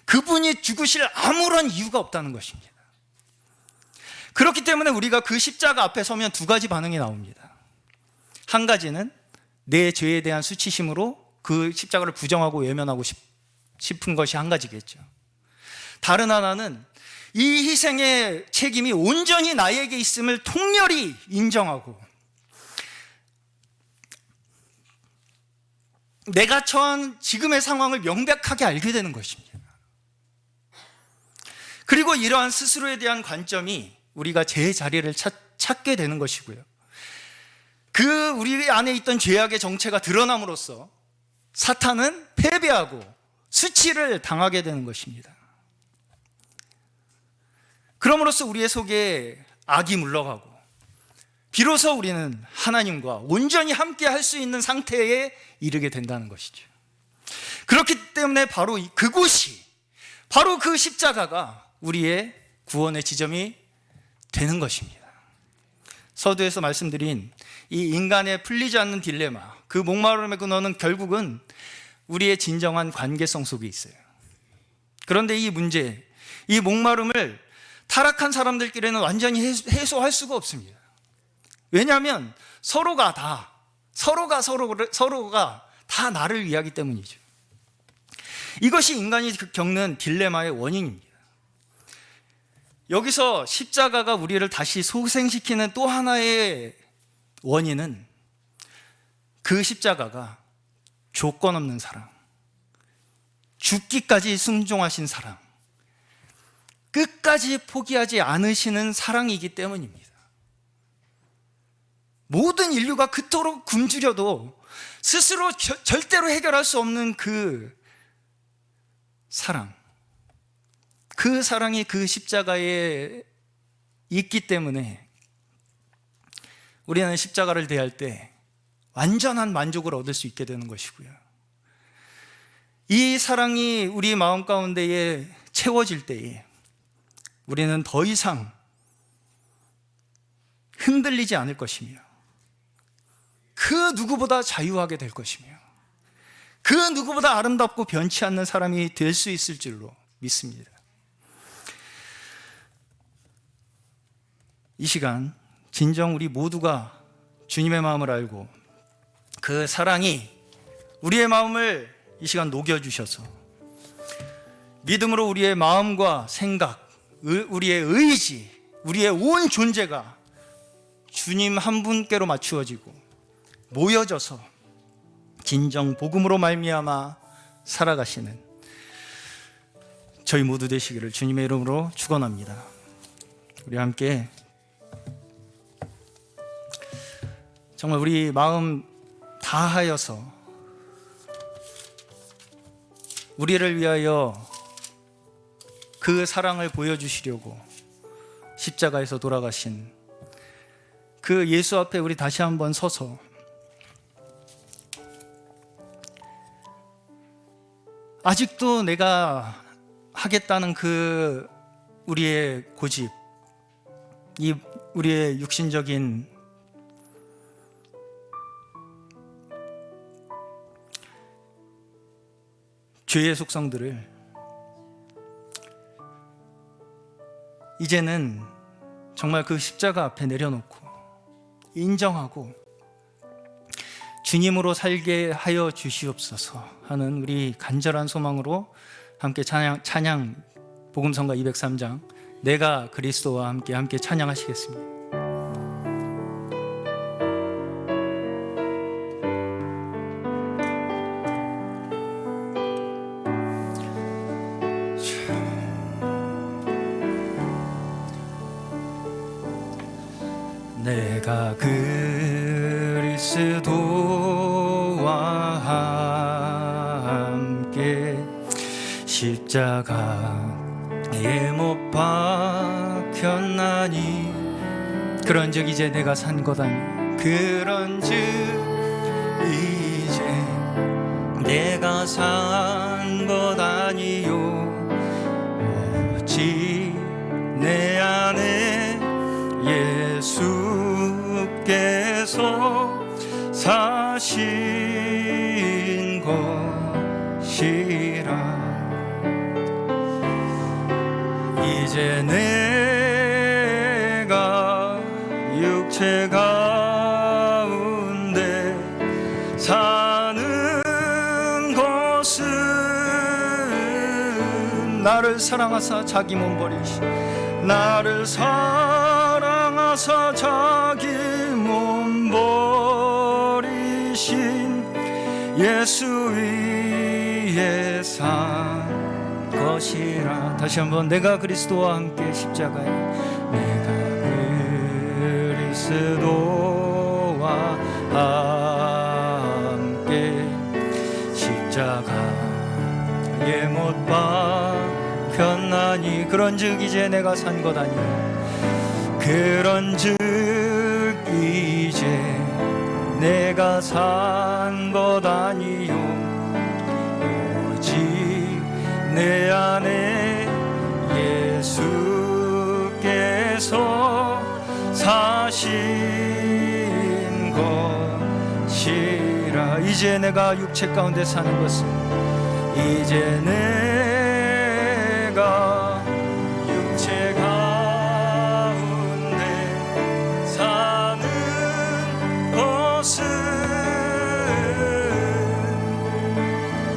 그분이 죽으실 아무런 이유가 없다는 것입니다. 그렇기 때문에 우리가 그 십자가 앞에 서면 두 가지 반응이 나옵니다. 한 가지는 내 죄에 대한 수치심으로 그 십자가를 부정하고 외면하고 싶은 것이 한 가지겠죠. 다른 하나는 이 희생의 책임이 온전히 나에게 있음을 통렬히 인정하고 내가 처한 지금의 상황을 명백하게 알게 되는 것입니다. 그리고 이러한 스스로에 대한 관점이 우리가 제 자리를 찾게 되는 것이고요, 그 우리 안에 있던 죄악의 정체가 드러남으로써 사탄은 패배하고 수치를 당하게 되는 것입니다. 그럼으로써 우리의 속에 악이 물러가고 비로소 우리는 하나님과 온전히 함께 할 수 있는 상태에 이르게 된다는 것이죠. 그렇기 때문에 바로 그곳이, 바로 그 십자가가 우리의 구원의 지점이 되는 것입니다. 서두에서 말씀드린 이 인간의 풀리지 않는 딜레마, 그 목마름의 근원은 결국은 우리의 진정한 관계성 속에 있어요. 그런데 이 문제, 이 목마름을 타락한 사람들끼리는 완전히 해소할 수가 없습니다. 왜냐하면 서로가 다 나를 위하기 때문이죠. 이것이 인간이 겪는 딜레마의 원인입니다. 여기서 십자가가 우리를 다시 소생시키는 또 하나의 원인은 그 십자가가 조건 없는 사랑, 죽기까지 순종하신 사랑, 끝까지 포기하지 않으시는 사랑이기 때문입니다. 모든 인류가 그토록 굶주려도 스스로 절대로 해결할 수 없는 그 사랑, 그 사랑이 그 십자가에 있기 때문에 우리는 십자가를 대할 때 완전한 만족을 얻을 수 있게 되는 것이고요, 이 사랑이 우리 마음 가운데에 채워질 때에 우리는 더 이상 흔들리지 않을 것이며 그 누구보다 자유하게 될 것이며 그 누구보다 아름답고 변치 않는 사람이 될 수 있을 줄로 믿습니다. 이 시간 진정 우리 모두가 주님의 마음을 알고 그 사랑이 우리의 마음을 이 시간 녹여주셔서 믿음으로 우리의 마음과 생각, 우리의 의지, 우리의 온 존재가 주님 한 분께로 맞추어지고 모여져서 진정 복음으로 말미암아 살아가시는 저희 모두 되시기를 주님의 이름으로 축원합니다. 우리 함께 정말 우리 마음 다하여서 우리를 위하여 그 사랑을 보여주시려고 십자가에서 돌아가신 그 예수 앞에 우리 다시 한번 서서 아직도 내가 하겠다는 그 우리의 고집, 이 우리의 육신적인 죄의 속성들을 이제는 정말 그 십자가 앞에 내려놓고 인정하고 주님으로 살게 하여 주시옵소서 하는 우리 간절한 소망으로 함께 찬양 복음성가 203장 내가 그리스도와 함께 찬양하시겠습니다. 내가 그리스도와 함께 십자가에 못 박혔나니 그런즉 이제 내가 산 것 아니 그런즉 이제 내가 산 것 아니요 오직 내 안에 예수께서 사신 것이라 이제 내가 육체 가운데 사는 것은 나를 사랑하사 자기 몸 버리신 나를 사랑하사 자기 몸 버리신 예수 위에 산 것이라. 다시 한번 내가 그리스도와 함께 십자가에 내가 그리스도와 함께 십자가에 못 박혔나니 그런즉 이제 내가 산 것 아니요 그런즉 이제 내가 산 것 아니요 오직 내 안에 예수께서 사신 것이라. 이제 내가 육체 가운데 사는 것은 이제 내가 육체 가운데 사는 것은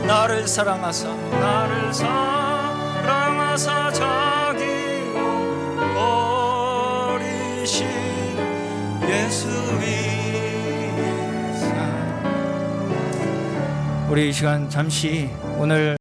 나를 사랑하사 자기 몸 버리신 예수 위에 산. 우리 이 시간 잠시 오늘